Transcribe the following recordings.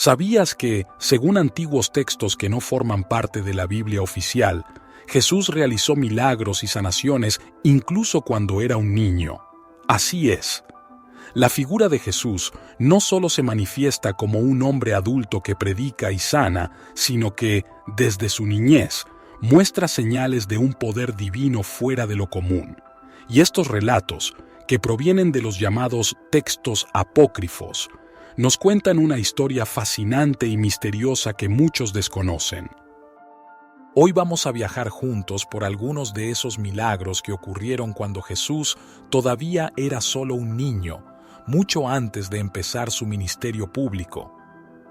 ¿Sabías que, según antiguos textos que no forman parte de la Biblia oficial, Jesús realizó milagros y sanaciones incluso cuando era un niño? Así es. La figura de Jesús no solo se manifiesta como un hombre adulto que predica y sana, sino que, desde su niñez, muestra señales de un poder divino fuera de lo común. Y estos relatos, que provienen de los llamados textos apócrifos, nos cuentan una historia fascinante y misteriosa que muchos desconocen. Hoy vamos a viajar juntos por algunos de esos milagros que ocurrieron cuando Jesús todavía era solo un niño, mucho antes de empezar su ministerio público.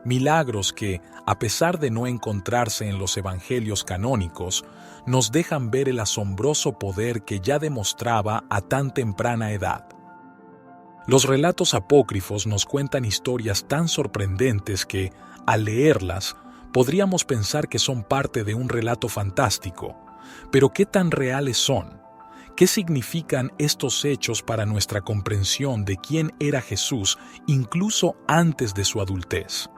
Milagros que, a pesar de no encontrarse en los evangelios canónicos, nos dejan ver el asombroso poder que ya demostraba a tan temprana edad. Los relatos apócrifos nos cuentan historias tan sorprendentes que, al leerlas, podríamos pensar que son parte de un relato fantástico. Pero ¿qué tan reales son? ¿Qué significan estos hechos para nuestra comprensión de quién era Jesús incluso antes de su adultez?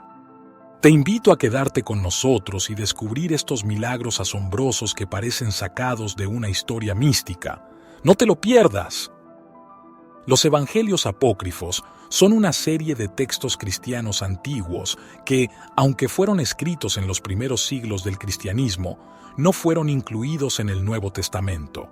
Te invito a quedarte con nosotros y descubrir estos milagros asombrosos que parecen sacados de una historia mística. ¡No te lo pierdas! Los evangelios apócrifos son una serie de textos cristianos antiguos que, aunque fueron escritos en los primeros siglos del cristianismo, no fueron incluidos en el Nuevo Testamento.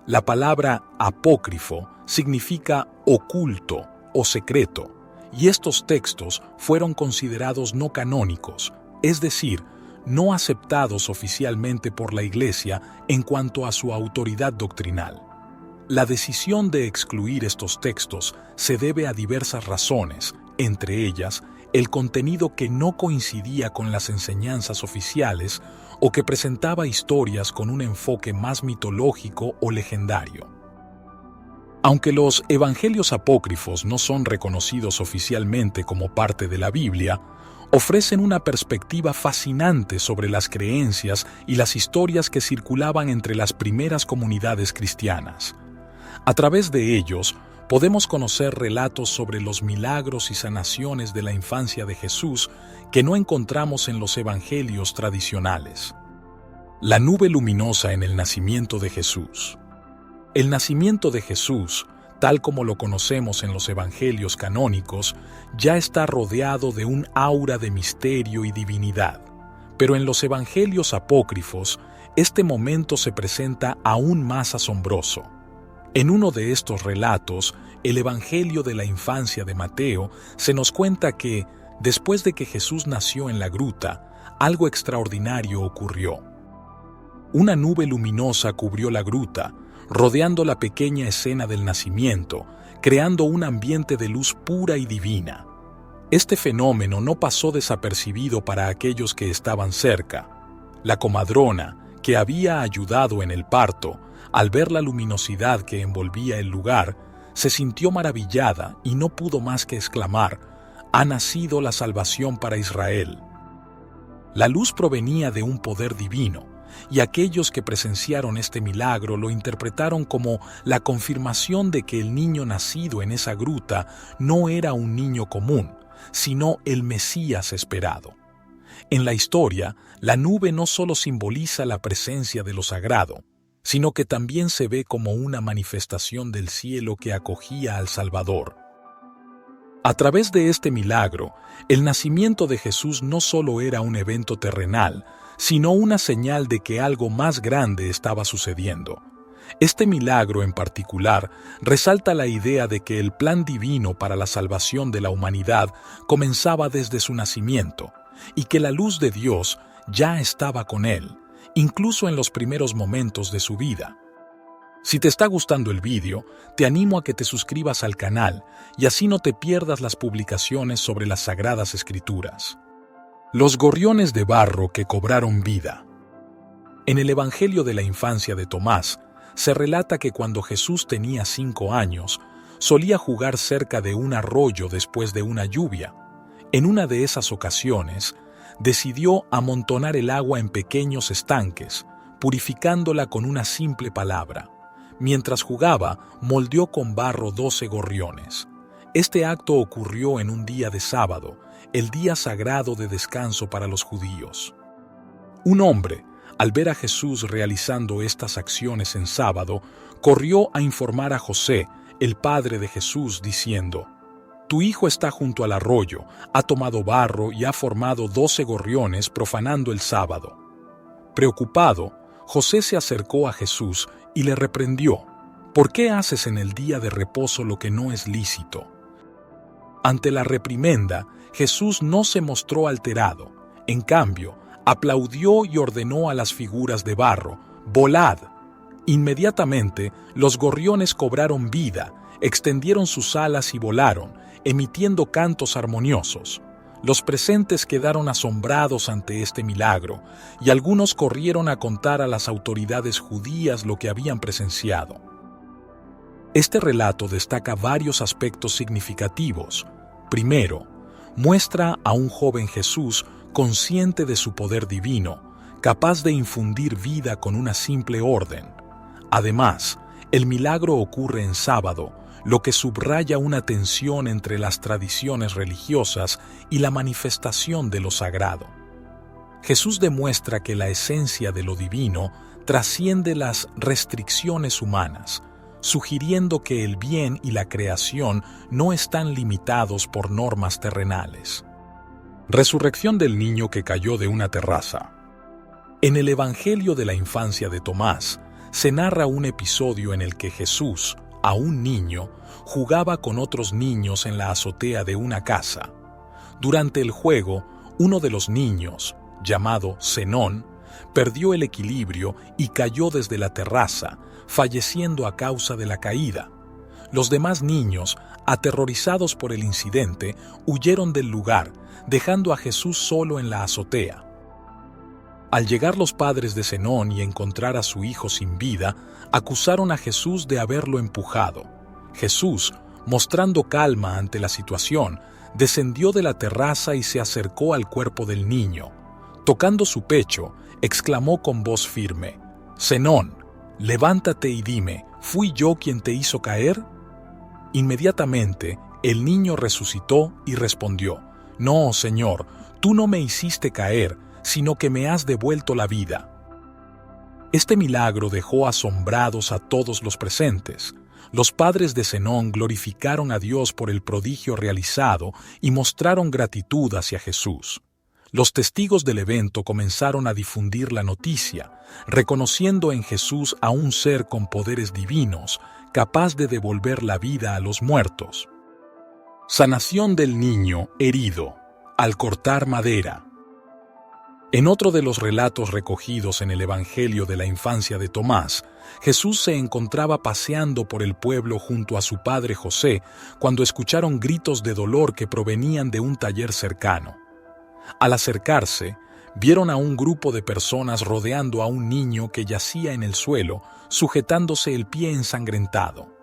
La palabra apócrifo significa oculto o secreto, y estos textos fueron considerados no canónicos, es decir, no aceptados oficialmente por la Iglesia en cuanto a su autoridad doctrinal. La decisión de excluir estos textos se debe a diversas razones, entre ellas, el contenido que no coincidía con las enseñanzas oficiales o que presentaba historias con un enfoque más mitológico o legendario. Aunque los evangelios apócrifos no son reconocidos oficialmente como parte de la Biblia, ofrecen una perspectiva fascinante sobre las creencias y las historias que circulaban entre las primeras comunidades cristianas. A través de ellos, podemos conocer relatos sobre los milagros y sanaciones de la infancia de Jesús que no encontramos en los evangelios tradicionales. La nube luminosa en el nacimiento de Jesús. El nacimiento de Jesús, tal como lo conocemos en los evangelios canónicos, ya está rodeado de un aura de misterio y divinidad. Pero en los evangelios apócrifos, este momento se presenta aún más asombroso. En uno de estos relatos, el Evangelio de la infancia de Mateo, se nos cuenta que, después de que Jesús nació en la gruta, algo extraordinario ocurrió. Una nube luminosa cubrió la gruta, rodeando la pequeña escena del nacimiento, creando un ambiente de luz pura y divina. Este fenómeno no pasó desapercibido para aquellos que estaban cerca. La comadrona, que había ayudado en el parto, al ver la luminosidad que envolvía el lugar, se sintió maravillada y no pudo más que exclamar: «Ha nacido la salvación para Israel». La luz provenía de un poder divino, y aquellos que presenciaron este milagro lo interpretaron como la confirmación de que el niño nacido en esa gruta no era un niño común, sino el Mesías esperado. En la historia, la nube no solo simboliza la presencia de lo sagrado, sino que también se ve como una manifestación del cielo que acogía al Salvador. A través de este milagro, el nacimiento de Jesús no solo era un evento terrenal, sino una señal de que algo más grande estaba sucediendo. Este milagro en particular resalta la idea de que el plan divino para la salvación de la humanidad comenzaba desde su nacimiento, y que la luz de Dios ya estaba con él, incluso en los primeros momentos de su vida. Si te está gustando el vídeo, te animo a que te suscribas al canal y así no te pierdas las publicaciones sobre las Sagradas Escrituras. Los gorriones de barro que cobraron vida. En el Evangelio de la infancia de Tomás, se relata que cuando Jesús tenía 5 años, solía jugar cerca de un arroyo después de una lluvia. En una de esas ocasiones, decidió amontonar el agua en pequeños estanques, purificándola con una simple palabra. Mientras jugaba, moldeó con barro 12 gorriones. Este acto ocurrió en un día de sábado, el día sagrado de descanso para los judíos. Un hombre, al ver a Jesús realizando estas acciones en sábado, corrió a informar a José, el padre de Jesús, diciendo: «Tu hijo está junto al arroyo, ha tomado barro y ha formado 12 gorriones profanando el sábado». Preocupado, José se acercó a Jesús y le reprendió: «¿Por qué haces en el día de reposo lo que no es lícito?». Ante la reprimenda, Jesús no se mostró alterado. En cambio, aplaudió y ordenó a las figuras de barro: «Volad». Inmediatamente, los gorriones cobraron vida, extendieron sus alas y volaron, emitiendo cantos armoniosos. Los presentes quedaron asombrados ante este milagro, y algunos corrieron a contar a las autoridades judías lo que habían presenciado. Este relato destaca varios aspectos significativos. Primero, muestra a un joven Jesús consciente de su poder divino, capaz de infundir vida con una simple orden. Además, el milagro ocurre en sábado, lo que subraya una tensión entre las tradiciones religiosas y la manifestación de lo sagrado. Jesús demuestra que la esencia de lo divino trasciende las restricciones humanas, sugiriendo que el bien y la creación no están limitados por normas terrenales. Resurrección del niño que cayó de una terraza. En el Evangelio de la infancia de Tomás, se narra un episodio en el que Jesús, aún niño, jugaba con otros niños en la azotea de una casa. Durante el juego, uno de los niños, llamado Zenón, perdió el equilibrio y cayó desde la terraza, falleciendo a causa de la caída. Los demás niños, aterrorizados por el incidente, huyeron del lugar, dejando a Jesús solo en la azotea. Al llegar los padres de Zenón y encontrar a su hijo sin vida, acusaron a Jesús de haberlo empujado. Jesús, mostrando calma ante la situación, descendió de la terraza y se acercó al cuerpo del niño. Tocando su pecho, exclamó con voz firme: «Zenón, levántate y dime, ¿fui yo quien te hizo caer?». Inmediatamente, el niño resucitó y respondió: «No, Señor, tú no me hiciste caer, sino que me has devuelto la vida». Este milagro dejó asombrados a todos los presentes. Los padres de Zenón glorificaron a Dios por el prodigio realizado y mostraron gratitud hacia Jesús. Los testigos del evento comenzaron a difundir la noticia, reconociendo en Jesús a un ser con poderes divinos, capaz de devolver la vida a los muertos. Sanación del niño herido al cortar madera. En otro de los relatos recogidos en el Evangelio de la infancia de Tomás, Jesús se encontraba paseando por el pueblo junto a su padre José cuando escucharon gritos de dolor que provenían de un taller cercano. Al acercarse, vieron a un grupo de personas rodeando a un niño que yacía en el suelo, sujetándose el pie ensangrentado.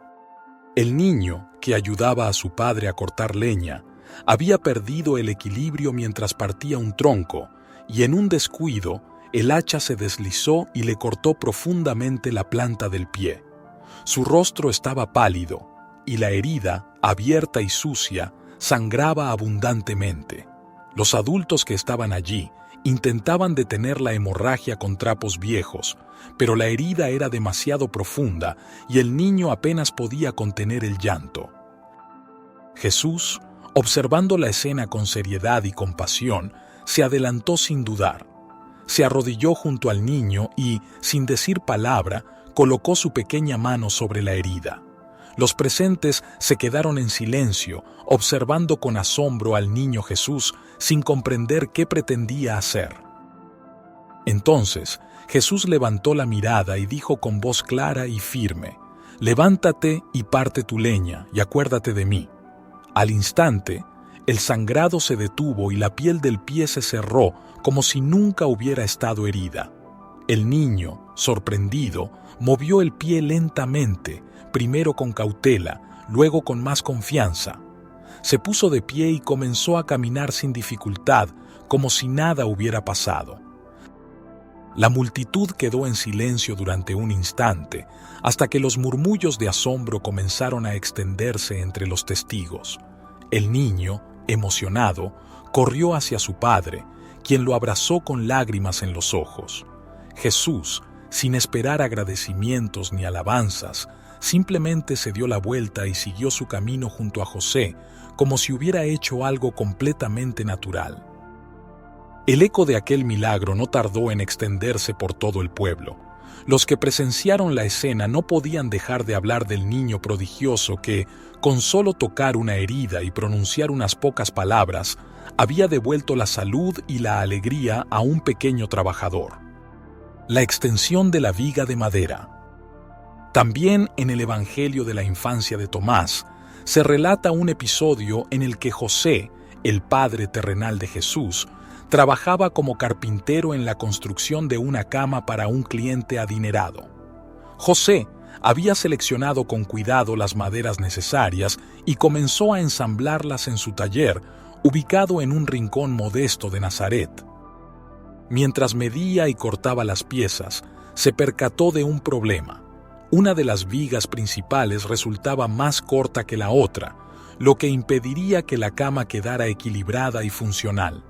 El niño, que ayudaba a su padre a cortar leña, había perdido el equilibrio mientras partía un tronco, y en un descuido, el hacha se deslizó y le cortó profundamente la planta del pie. Su rostro estaba pálido, y la herida, abierta y sucia, sangraba abundantemente. Los adultos que estaban allí intentaban detener la hemorragia con trapos viejos, pero la herida era demasiado profunda y el niño apenas podía contener el llanto. Jesús, observando la escena con seriedad y compasión, se adelantó sin dudar. Se arrodilló junto al niño y, sin decir palabra, colocó su pequeña mano sobre la herida. Los presentes se quedaron en silencio, observando con asombro al niño Jesús, sin comprender qué pretendía hacer. Entonces, Jesús levantó la mirada y dijo con voz clara y firme: «Levántate y parte tu leña, y acuérdate de mí». Al instante, el sangrado se detuvo y la piel del pie se cerró como si nunca hubiera estado herida. El niño, sorprendido, movió el pie lentamente, primero con cautela, luego con más confianza. Se puso de pie y comenzó a caminar sin dificultad, como si nada hubiera pasado. La multitud quedó en silencio durante un instante, hasta que los murmullos de asombro comenzaron a extenderse entre los testigos. El niño, emocionado, corrió hacia su padre, quien lo abrazó con lágrimas en los ojos. Jesús, sin esperar agradecimientos ni alabanzas, simplemente se dio la vuelta y siguió su camino junto a José, como si hubiera hecho algo completamente natural. El eco de aquel milagro no tardó en extenderse por todo el pueblo. Los que presenciaron la escena no podían dejar de hablar del niño prodigioso que, con solo tocar una herida y pronunciar unas pocas palabras, había devuelto la salud y la alegría a un pequeño trabajador. La extensión de la viga de madera. También en el Evangelio de la infancia de Tomás, se relata un episodio en el que José, el padre terrenal de Jesús, trabajaba como carpintero en la construcción de una cama para un cliente adinerado. José había seleccionado con cuidado las maderas necesarias y comenzó a ensamblarlas en su taller, ubicado en un rincón modesto de Nazaret. Mientras medía y cortaba las piezas, se percató de un problema. Una de las vigas principales resultaba más corta que la otra, lo que impediría que la cama quedara equilibrada y funcional.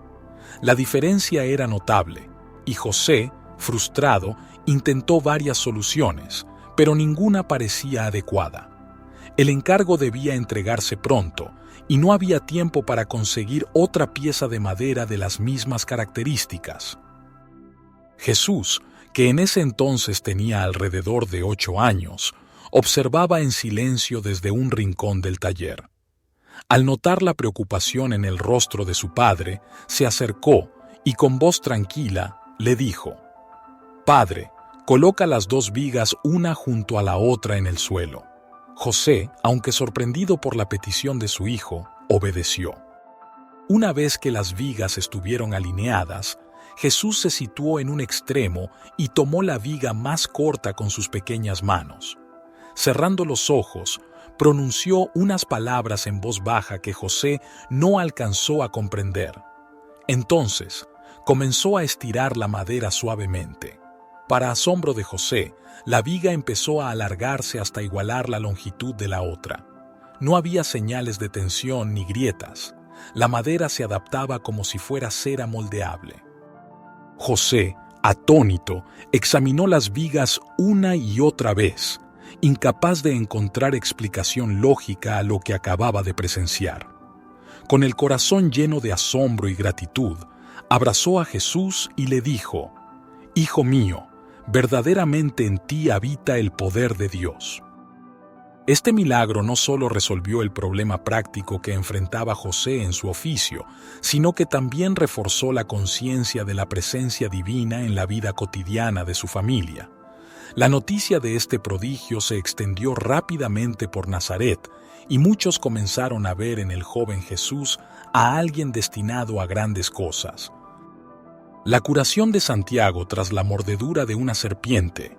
La diferencia era notable, y José, frustrado, intentó varias soluciones, pero ninguna parecía adecuada. El encargo debía entregarse pronto, y no había tiempo para conseguir otra pieza de madera de las mismas características. Jesús, que en ese entonces tenía alrededor de 8 años, observaba en silencio desde un rincón del taller. Al notar la preocupación en el rostro de su padre, se acercó y con voz tranquila le dijo: «Padre, coloca las 2 vigas una junto a la otra en el suelo». José, aunque sorprendido por la petición de su hijo, obedeció. Una vez que las vigas estuvieron alineadas, Jesús se situó en un extremo y tomó la viga más corta con sus pequeñas manos. Cerrando los ojos, pronunció unas palabras en voz baja que José no alcanzó a comprender. Entonces, comenzó a estirar la madera suavemente. Para asombro de José, la viga empezó a alargarse hasta igualar la longitud de la otra. No había señales de tensión ni grietas. La madera se adaptaba como si fuera cera moldeable. José, atónito, examinó las vigas una y otra vez, incapaz de encontrar explicación lógica a lo que acababa de presenciar. Con el corazón lleno de asombro y gratitud, abrazó a Jesús y le dijo: «Hijo mío, verdaderamente en ti habita el poder de Dios». Este milagro no solo resolvió el problema práctico que enfrentaba José en su oficio, sino que también reforzó la conciencia de la presencia divina en la vida cotidiana de su familia. La noticia de este prodigio se extendió rápidamente por Nazaret y muchos comenzaron a ver en el joven Jesús a alguien destinado a grandes cosas. La curación de Santiago tras la mordedura de una serpiente.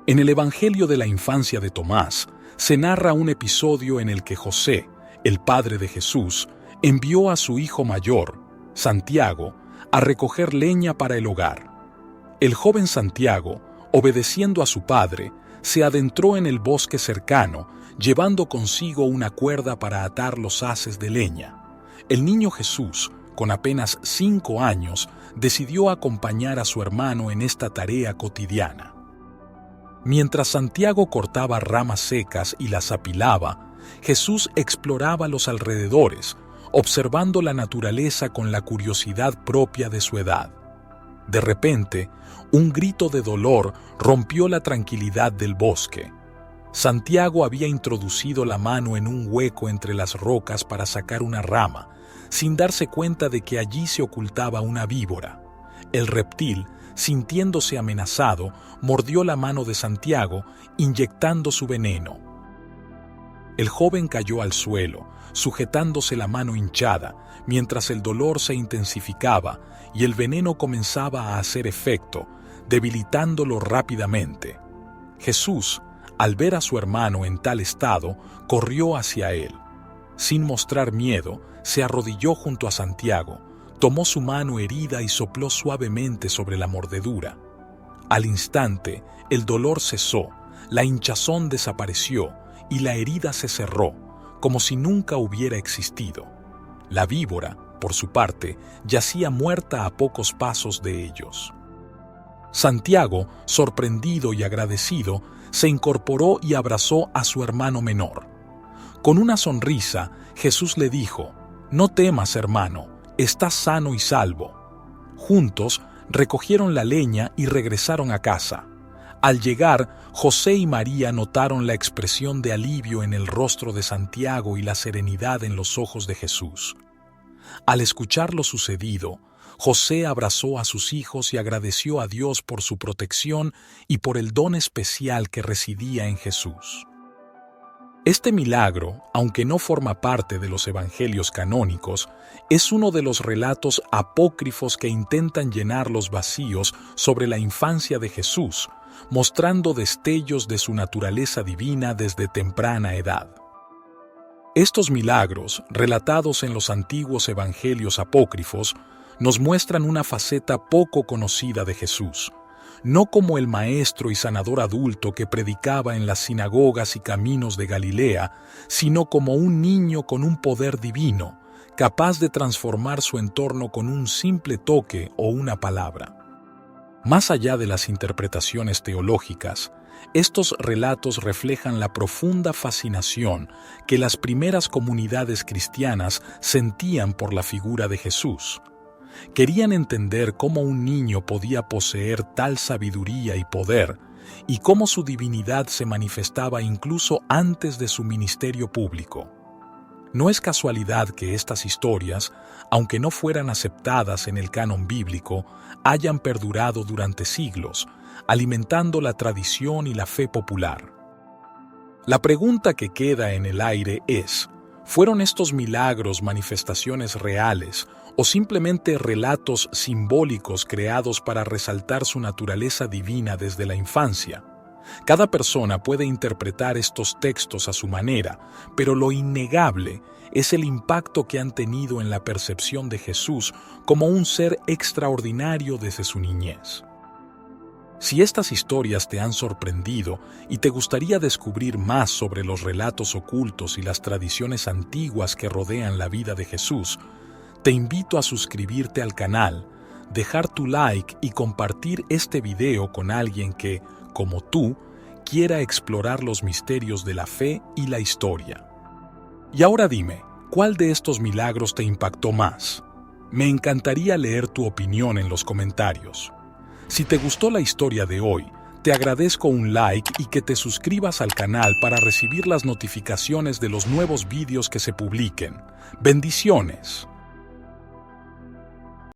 En el Evangelio de la infancia de Tomás, se narra un episodio en el que José, el padre de Jesús, envió a su hijo mayor, Santiago, a recoger leña para el hogar. El joven Santiago, obedeciendo a su padre, se adentró en el bosque cercano, llevando consigo una cuerda para atar los haces de leña. El niño Jesús, con apenas 5 años, decidió acompañar a su hermano en esta tarea cotidiana. Mientras Santiago cortaba ramas secas y las apilaba, Jesús exploraba los alrededores, observando la naturaleza con la curiosidad propia de su edad. De repente, un grito de dolor rompió la tranquilidad del bosque. Santiago había introducido la mano en un hueco entre las rocas para sacar una rama, sin darse cuenta de que allí se ocultaba una víbora. El reptil, sintiéndose amenazado, mordió la mano de Santiago, inyectando su veneno. El joven cayó al suelo, sujetándose la mano hinchada, mientras el dolor se intensificaba y el veneno comenzaba a hacer efecto, debilitándolo rápidamente. Jesús, al ver a su hermano en tal estado, corrió hacia él. Sin mostrar miedo, se arrodilló junto a Santiago, tomó su mano herida y sopló suavemente sobre la mordedura. Al instante, el dolor cesó, la hinchazón desapareció y la herida se cerró, como si nunca hubiera existido. La víbora, por su parte, yacía muerta a pocos pasos de ellos. Santiago, sorprendido y agradecido, se incorporó y abrazó a su hermano menor. Con una sonrisa, Jesús le dijo: «No temas, hermano, estás sano y salvo». Juntos, recogieron la leña y regresaron a casa. Al llegar, José y María notaron la expresión de alivio en el rostro de Santiago y la serenidad en los ojos de Jesús. Al escuchar lo sucedido, José abrazó a sus hijos y agradeció a Dios por su protección y por el don especial que residía en Jesús. Este milagro, aunque no forma parte de los evangelios canónicos, es uno de los relatos apócrifos que intentan llenar los vacíos sobre la infancia de Jesús, mostrando destellos de su naturaleza divina desde temprana edad. Estos milagros, relatados en los antiguos evangelios apócrifos, nos muestran una faceta poco conocida de Jesús, no como el maestro y sanador adulto que predicaba en las sinagogas y caminos de Galilea, sino como un niño con un poder divino, capaz de transformar su entorno con un simple toque o una palabra. Más allá de las interpretaciones teológicas, estos relatos reflejan la profunda fascinación que las primeras comunidades cristianas sentían por la figura de Jesús. Querían entender cómo un niño podía poseer tal sabiduría y poder, y cómo su divinidad se manifestaba incluso antes de su ministerio público. No es casualidad que estas historias, aunque no fueran aceptadas en el canon bíblico, hayan perdurado durante siglos, alimentando la tradición y la fe popular. La pregunta que queda en el aire es: ¿fueron estos milagros manifestaciones reales o simplemente relatos simbólicos creados para resaltar su naturaleza divina desde la infancia? Cada persona puede interpretar estos textos a su manera, pero lo innegable es el impacto que han tenido en la percepción de Jesús como un ser extraordinario desde su niñez. Si estas historias te han sorprendido y te gustaría descubrir más sobre los relatos ocultos y las tradiciones antiguas que rodean la vida de Jesús, te invito a suscribirte al canal, dejar tu like y compartir este video con alguien que, como tú, quiera explorar los misterios de la fe y la historia. Y ahora dime, ¿cuál de estos milagros te impactó más? Me encantaría leer tu opinión en los comentarios. Si te gustó la historia de hoy, te agradezco un like y que te suscribas al canal para recibir las notificaciones de los nuevos vídeos que se publiquen. ¡Bendiciones!